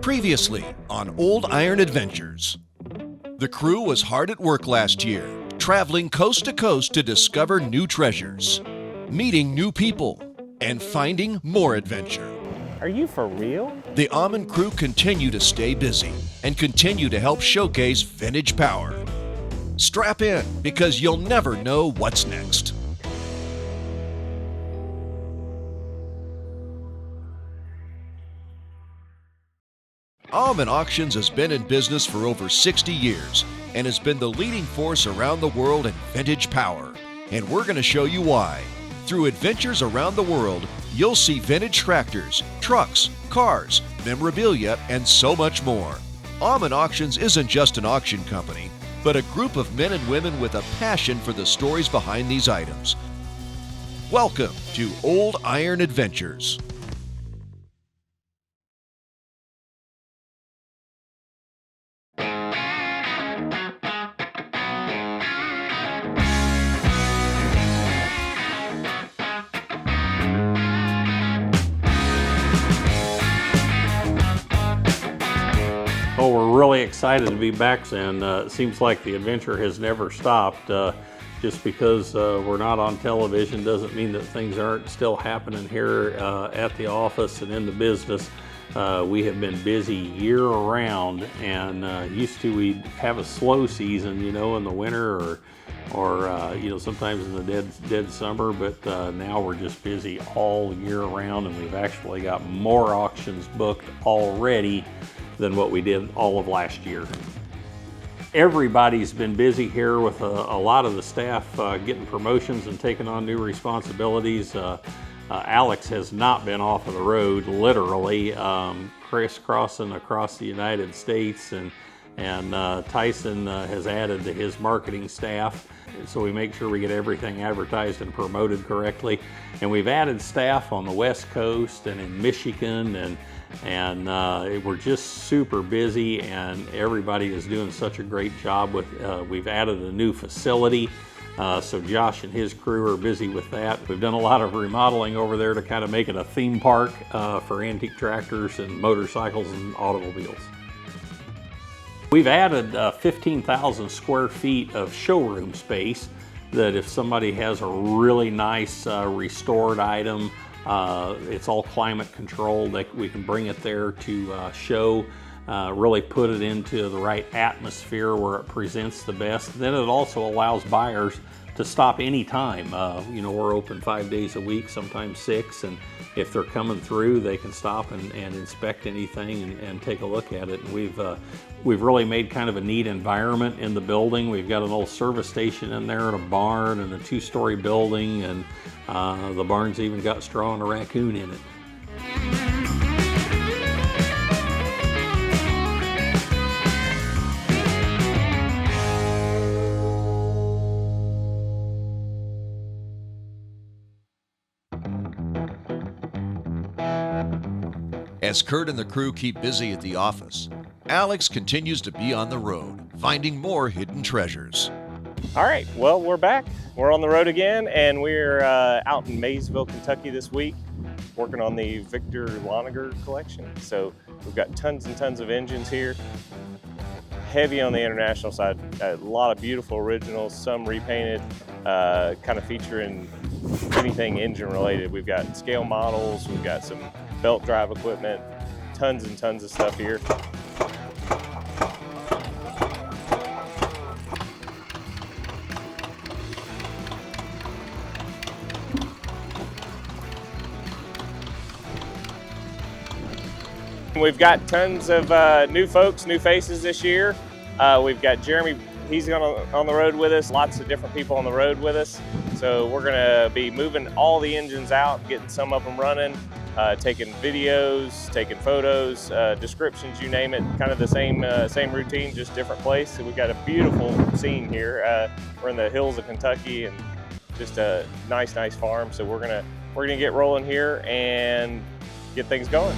Previously on Old Iron Adventures. The crew was hard at work last year, traveling coast to coast to discover new treasures, meeting new people, and finding more adventure. Are you for real? The Aumann crew continue to stay busy and continue to help showcase vintage power. Strap in, because you'll never know what's next. Aumann Auctions has been in business for over 60 years and has been the leading force around the world in vintage power. And we're going to show you why. Through adventures around the world, you'll see vintage tractors, trucks, cars, memorabilia, and so much more. Aumann Auctions isn't just an auction company, but a group of men and women with a passion for the stories behind these items. Welcome to Old Iron Adventures. Well, we're really excited to be back, and it seems like the adventure has never stopped. Just because we're not on television doesn't mean that things aren't still happening here at the office and in the business. We have been busy year-round, and used to we'd have a slow season, you know, in the winter or you know, sometimes in the dead summer, but now we're just busy all year round, and we've actually got more auctions booked already than what we did all of last year. Everybody's been busy here with a lot of the staff getting promotions and taking on new responsibilities. Alex has not been off of the road, literally, crisscrossing across the United States, and Tyson has added to his marketing staff, so we make sure we get everything advertised and promoted correctly. And we've added staff on the West Coast and in Michigan, and we're just super busy, and everybody is doing such a great job with, we've added a new facility, so Josh and his crew are busy with that. We've done a lot of remodeling over there to kind of make it a theme park for antique tractors and motorcycles and automobiles. We've added 15,000 square feet of showroom space that if somebody has a really nice restored item, it's all climate controlled, we can bring it there to show, really put it into the right atmosphere where it presents the best. Then it also allows buyers to stop anytime. You know, we're open 5 days a week, sometimes 6, and if they're coming through, they can stop and inspect anything and take a look at it. And we've really made kind of a neat environment in the building. We've got an old service station in there and a barn and a 2-story building, and the barn's even got straw and a raccoon in it. As Kurt and the crew keep busy at the office, Alex continues to be on the road, finding more hidden treasures. All right, well, we're back. We're on the road again, and we're out in Maysville, Kentucky this week, working on the Victor Loniger collection. So we've got tons and tons of engines here. Heavy on the international side, a lot of beautiful originals, some repainted, kind of featuring anything engine related. We've got scale models, we've got some belt drive equipment, tons and tons of stuff here. We've got tons of new folks, new faces this year. We've got Jeremy, he's on the road with us, lots of different people on the road with us. So we're gonna be moving all the engines out, getting some of them running, taking videos, taking photos, descriptions, you name it, kind of the same routine, just different place. So we've got a beautiful scene here. We're in the hills of Kentucky and just a nice farm. So we're gonna get rolling here and get things going.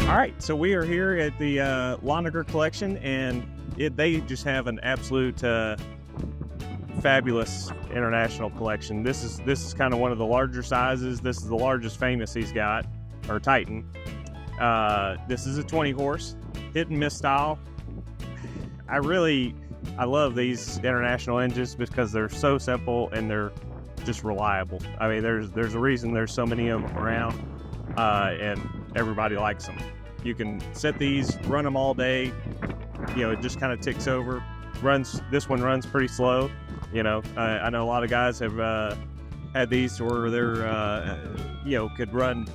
All right, so we are here at the Lonergan collection, and they just have an absolute fabulous international collection. This is kind of one of the larger sizes. This is the largest Famous he's got, or Titan. This is a 20 horse, hit and miss style. I love these international engines because they're so simple and they're just reliable. I mean, there's a reason there's so many of them around, and everybody likes them. You can set these, run them all day. You know, it just kind of ticks over. This one runs pretty slow. You know, I know a lot of guys have had these where they're could run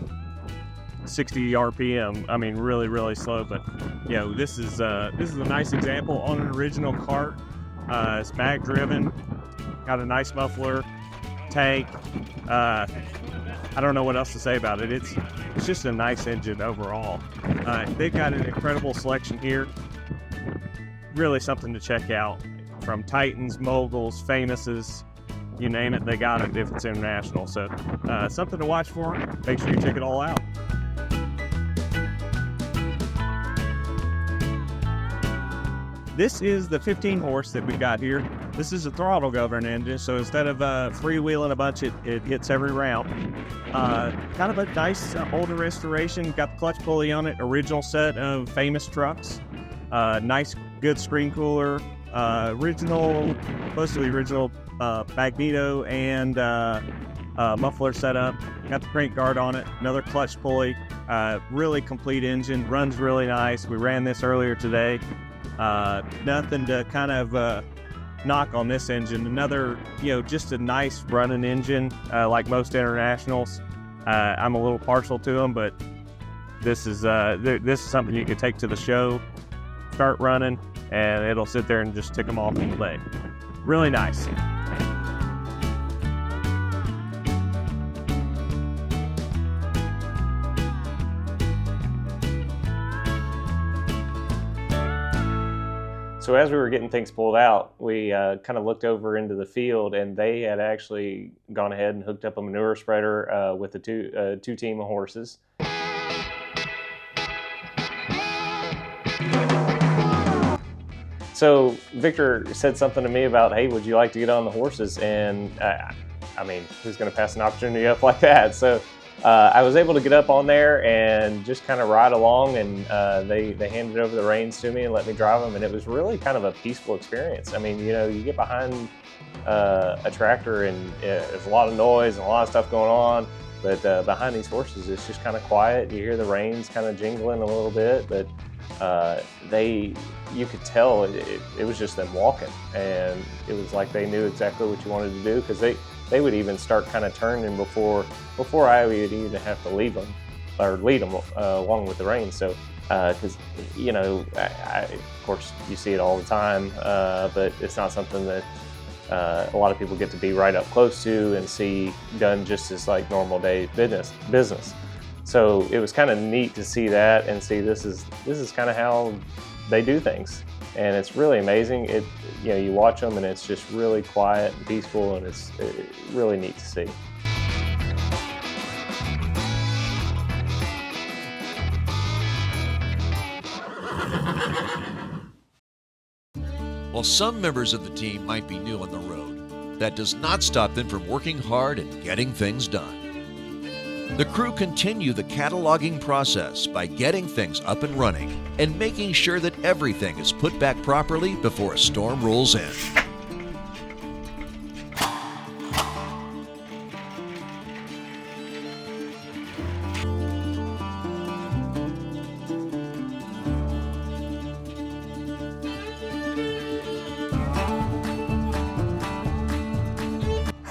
60 RPM. I mean, really, really slow. But you know, this is a nice example on an original cart. It's mag driven, got a nice muffler, tank. I don't know what else to say about it. It's just a nice engine overall. They've got an incredible selection here. Really something to check out. From Titans, Moguls, Famouses, you name it, they got it if it's international. So something to watch for. Make sure you check it all out. This is the 15 horse that we got here. This is a throttle governed engine, so instead of freewheeling a bunch, it hits every round. Kind of a nice older restoration. Got the clutch pulley on it. Original set of Famous trucks. Nice, good screen cooler. Mostly original magneto and muffler setup. Got the crank guard on it. Another clutch pulley. Really complete engine. Runs really nice. We ran this earlier today. Nothing to kind of knock on this engine. Another, just a nice running engine, like most internationals. I'm a little partial to them, but this is something you can take to the show, start running, and it'll sit there and just tick them off all day. Really nice. So as we were getting things pulled out, we kind of looked over into the field, and they had actually gone ahead and hooked up a manure spreader with the two team of horses. So Victor said something to me about, hey, would you like to get on the horses? And I mean, who's going to pass an opportunity up like that? So I was able to get up on there and just kind of ride along, and they handed over the reins to me and let me drive them, and it was really kind of a peaceful experience. I mean, you get behind a tractor and there's a lot of noise and a lot of stuff going on, but behind these horses it's just kind of quiet. You hear the reins kind of jingling a little bit, but you could tell it was just them walking, and it was like they knew exactly what you wanted to do, because they would even start kind of turning before I would even have to lead them along with the reins. So, because of course you see it all the time, but it's not something that a lot of people get to be right up close to and see done just as like normal day business. So it was kind of neat to see that and see this is kind of how they do things, and it's really amazing. You watch them and it's just really quiet and peaceful, and it's really neat to see. While some members of the team might be new on the road, that does not stop them from working hard and getting things done. The crew continue the cataloging process by getting things up and running and making sure that everything is put back properly before a storm rolls in.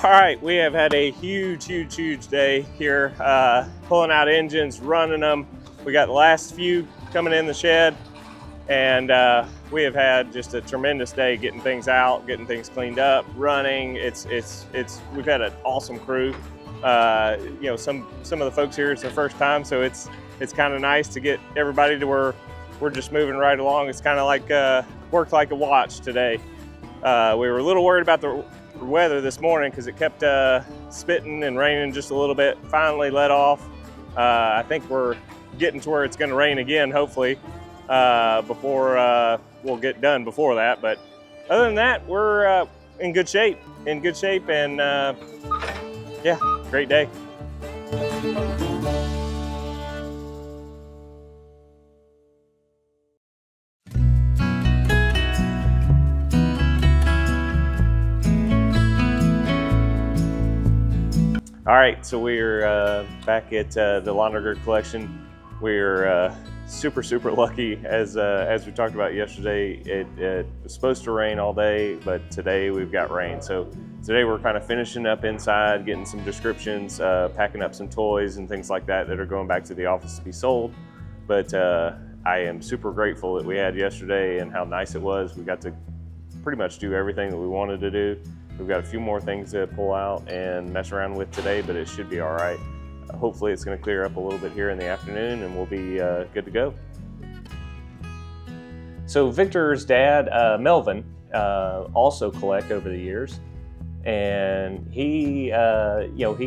All right, we have had a huge day here, pulling out engines, running them. We got the last few coming in the shed, and we have had just a tremendous day getting things out, getting things cleaned up, running. We've had an awesome crew. Some of the folks here, it's their first time, so it's kind of nice to get everybody to where we're just moving right along. It's kind of like worked like a watch today. We were a little worried about the weather this morning because it kept spitting and raining just a little bit. Finally let off. I think we're getting to where it's going to rain again, hopefully, before we'll get done before that. But other than that, we're in good shape, and yeah, great day. All right, so we're back at the Laundry collection. We're super lucky, as we talked about yesterday. It was supposed to rain all day, but today we've got rain. So today we're kind of finishing up inside, getting some descriptions, packing up some toys and things like that are going back to the office to be sold. But I am super grateful that we had yesterday and how nice it was. We got to pretty much do everything that we wanted to do. We've got a few more things to pull out and mess around with today, but it should be all right. Hopefully it's going to clear up a little bit here in the afternoon and we'll be good to go. So Victor's dad, Melvin, also collect over the years, and he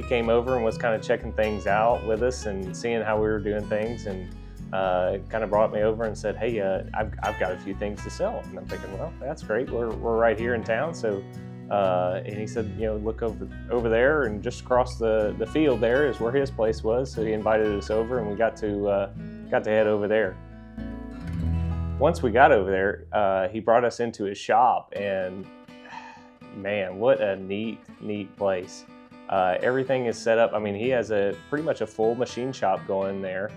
came over and was kind of checking things out with us and seeing how we were doing things, and kind of brought me over and said, "Hey, I've got a few things to sell." And I'm thinking, well, that's great. We're right here in town, so. And he said, look over there, and just across the field there is where his place was. So he invited us over, and we got to head over there. Once we got over there, he brought us into his shop, and man, what a neat place. Everything is set up. I mean, he has pretty much a full machine shop going there,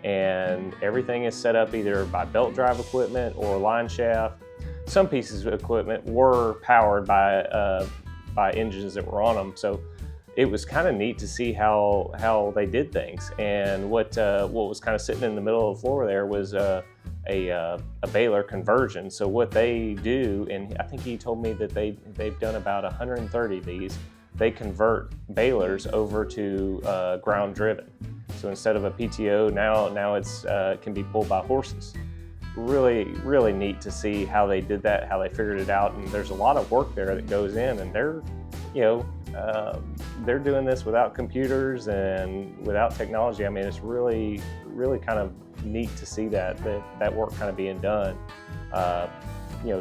and everything is set up either by belt drive equipment or line shaft. Some pieces of equipment were powered by engines that were on them, so it was kind of neat to see how they did things. And what was kind of sitting in the middle of the floor there was a baler conversion. So what they do, and I think he told me that they've done about 130 of these. They convert balers over to ground driven. So instead of a PTO, now it's can be pulled by horses. Really neat to see how they did that, how they figured it out, and there's a lot of work there that goes in, and they're doing this without computers and without technology. I mean, it's really kind of neat to see that work kind of being done,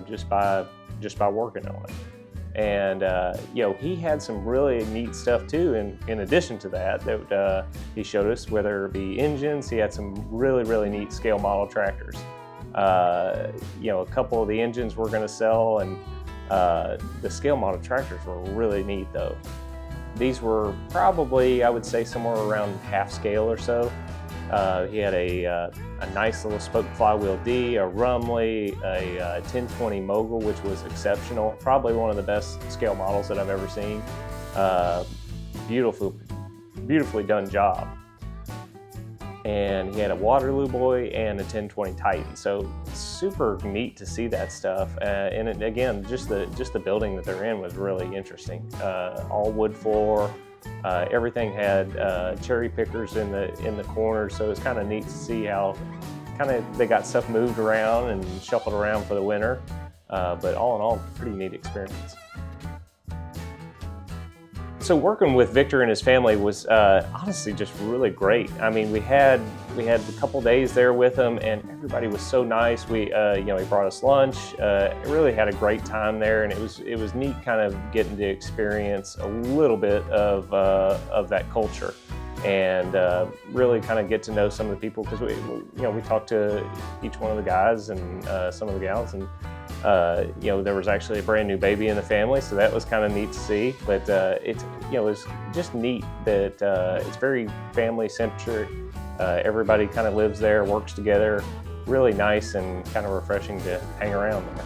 just by working on it. And he had some really neat stuff too. In addition to that he showed us, whether it be engines, he had some really neat scale model tractors. A couple of the engines we're going to sell, and the scale model tractors were really neat though. These were probably, I would say, somewhere around half scale or so. He had a nice little spoke flywheel D, a Rumley, a 1020 Mogul, which was exceptional. Probably one of the best scale models that I've ever seen. Beautifully done job. And he had a Waterloo Boy and a 1020 Titan. So super neat to see that stuff. And again, just the building that they're in was really interesting. All wood floor. Everything had cherry pickers in the corners. So it's kind of neat to see how they got stuff moved around and shuffled around for the winter. But all in all, pretty neat experience. So working with Victor and his family was honestly just really great. I mean, we had a couple days there with him, and everybody was so nice. He brought us lunch. Really had a great time there, and it was neat kind of getting to experience a little bit of that culture, and really kind of get to know some of the people, because we talked to each one of the guys and some of the gals, and there was actually a brand new baby in the family, so that was kind of neat to see. But it was just neat that it's very family centric. Everybody kind of lives there, works together. Really nice and kind of refreshing to hang around there.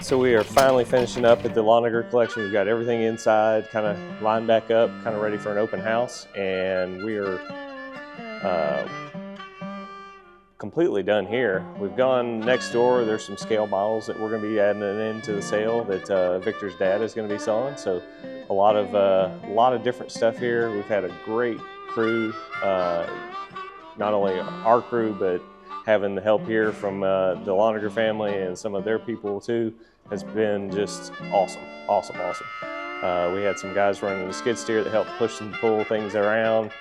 So we are finally finishing up at the Laundry collection. We've got everything inside, kind of lined back up, kind of ready for an open house, and we are completely done here. We've gone next door. There's some scale models that we're going to be adding into the sale that Victor's dad is going to be selling. So a lot of different stuff here. We've had a great crew, not only our crew, but having the help here from the Lonergan family and some of their people too has been just awesome, awesome, awesome. We had some guys running the skid steer that helped push and pull things around.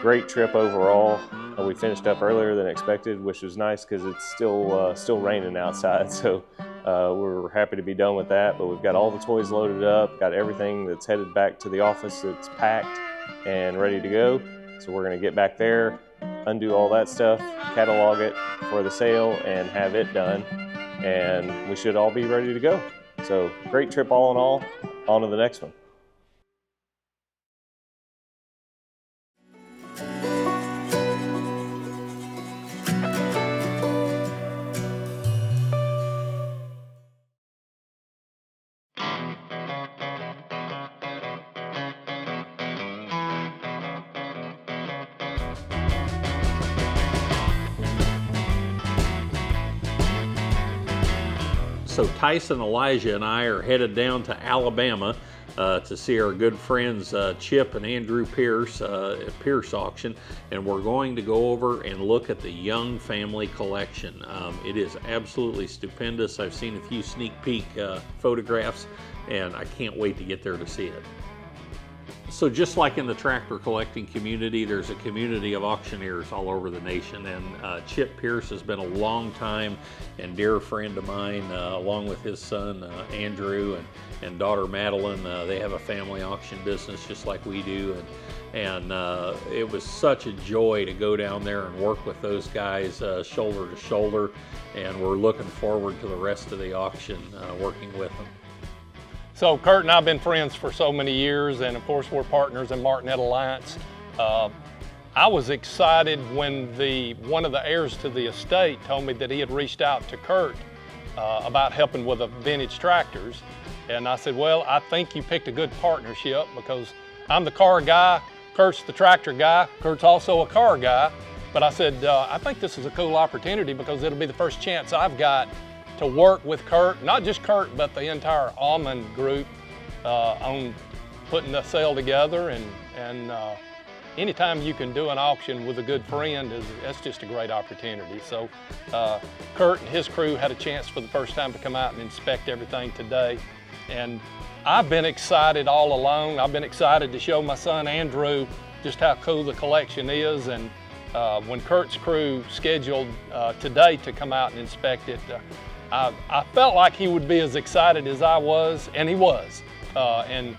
Great trip overall. We finished up earlier than expected, which was nice because it's still raining outside. So we're happy to be done with that. But we've got all the toys loaded up, got everything that's headed back to the office that's packed and ready to go. So we're going to get back there, undo all that stuff, catalog it for the sale, and have it done. And we should all be ready to go. So great trip all in all. On to the next one. So Tyson, Elijah, and I are headed down to Alabama to see our good friends Chip and Andrew Pierce at Pierce Auction, and we're going to go over and look at the Young Family Collection. It is absolutely stupendous. I've seen a few sneak peek photographs, and I can't wait to get there to see it. So just like in the tractor collecting community, there's a community of auctioneers all over the nation, and Chip Pierce has been a long time and dear friend of mine, along with his son Andrew and daughter Madeline. They have a family auction business just like we do, and it was such a joy to go down there and work with those guys shoulder to shoulder, and we're looking forward to the rest of the auction working with them. So Kurt and I have been friends for so many years, and of course we're partners in Martinet Alliance. I was excited when one of the heirs to the estate told me that he had reached out to Kurt about helping with the vintage tractors. And I said, well, I think you picked a good partnership because I'm the car guy, Kurt's the tractor guy, Kurt's also a car guy. But I said, I think this is a cool opportunity because it'll be the first chance I've got to work with Kurt, not just Kurt, but the entire Aumann group on putting the sale together. And anytime you can do an auction with a good friend, that's just a great opportunity. So Kurt and his crew had a chance for the first time to come out and inspect everything today. And I've been excited all along. I've been excited to show my son Andrew just how cool the collection is. And when Kurt's crew scheduled today to come out and inspect it, I felt like he would be as excited as I was, and he was. And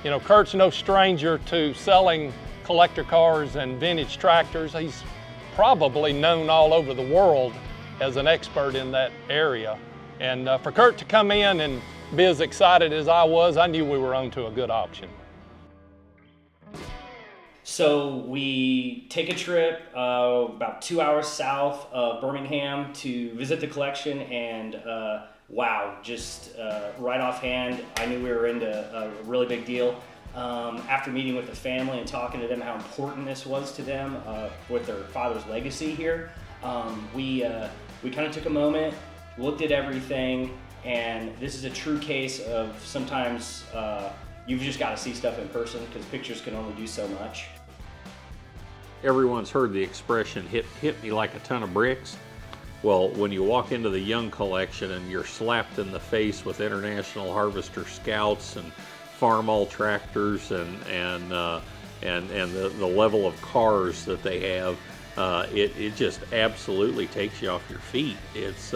you know, Kurt's no stranger to selling collector cars and vintage tractors. He's probably known all over the world as an expert in that area. And for Kurt to come in and be as excited as I was, I knew we were on to a good auction. So we take a trip about 2 hours south of Birmingham to visit the collection, and wow, just right offhand, I knew we were into a really big deal. After meeting with the family and talking to them how important this was to them with their father's legacy here, we kind of took a moment, looked at everything, and this is a true case of sometimes you've just got to see stuff in person because pictures can only do so much. Everyone's heard the expression, hit me like a ton of bricks. Well, when you walk into the Young collection and you're slapped in the face with International Harvester Scouts and Farmall tractors and the level of cars that they have, it just absolutely takes you off your feet. It's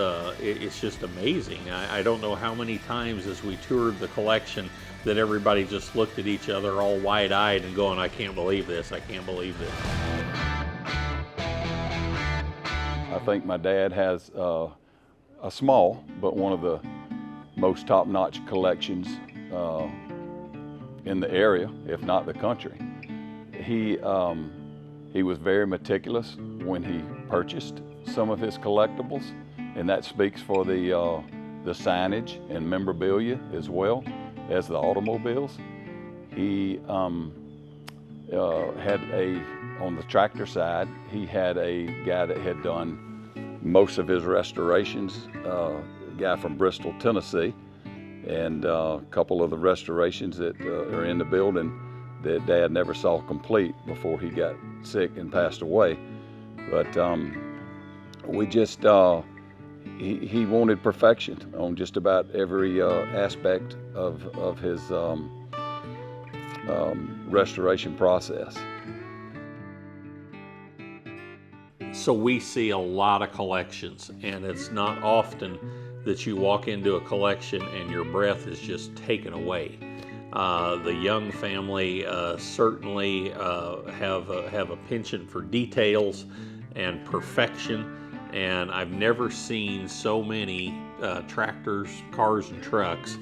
just amazing. I don't know how many times as we toured the collection that everybody just looked at each other all wide-eyed and going, I can't believe this, I can't believe this. I think my dad has a small, but one of the most top-notch collections in the area, if not the country. He was very meticulous when he purchased some of his collectibles, and that speaks for the signage and memorabilia as well as the automobiles. He had on the tractor side, he had a guy that had done most of his restorations, a guy from Bristol, Tennessee, and a couple of the restorations that are in the building that Dad never saw complete before he got sick and passed away. But we just, he wanted perfection on just about every aspect of his restoration process. So we see a lot of collections, and it's not often that you walk into a collection and your breath is just taken away. The Young family certainly have a penchant for details and perfection, and I've never seen so many tractors, cars, and trucks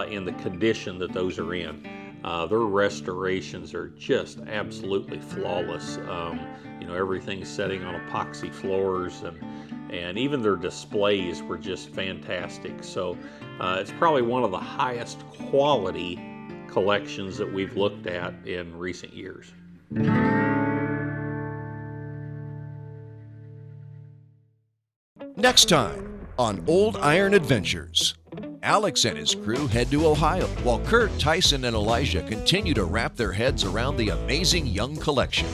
in the condition that those are in. Their restorations are just absolutely flawless. You know, everything's setting on epoxy floors, and even their displays were just fantastic. So it's probably one of the highest quality collections that we've looked at in recent years. Next time on Old Iron Adventures, Alex and his crew head to Ohio, while Kurt, Tyson, and Elijah continue to wrap their heads around the amazing Young collection.